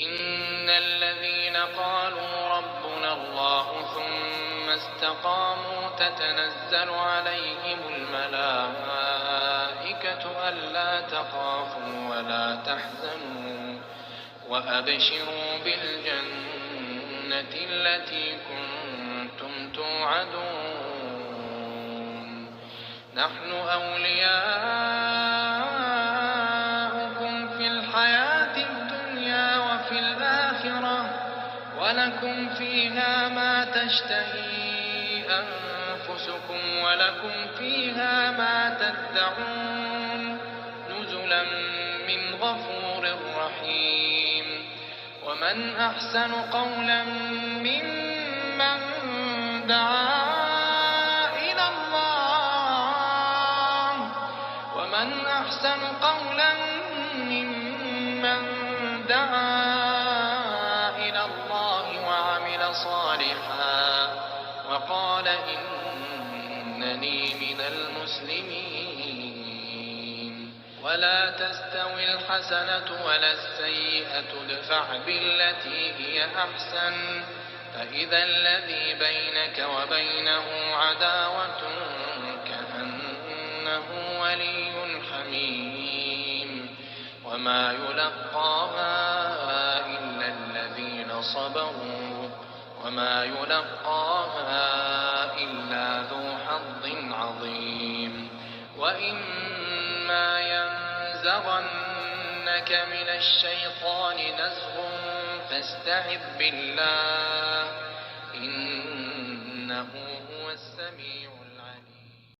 إن الذين قالوا ربنا الله ثم استقاموا تتنزل عليهم الملائكة ألا تخافوا ولا تحزنوا وأبشروا بالجنة التي كنتم توعدون نحن أولياؤكم في الحياة الدنيا وفي الآخرة ولكم فيها ما تشتهي أنفسكم ولكم فيها ما تدعون نزلا من غفور رحيم ومن أحسن قولا ممن دعا إلى الله ومن أحسن قولا ممن دعا إلى الله وعمل صالحا وقال إنني من المسلمين ولا تستوي الحسنة ولا السيئة ادفع بالتي هي أحسن فإذا الذي بينك وبينه عداوة كأنه ولي حميم وما يلقاها إلا الذين صبروا وما يلقاها إلا ذو حظ عظيم وإما ينزغنك من الشيطان نزغ فاستعذ بالله إنه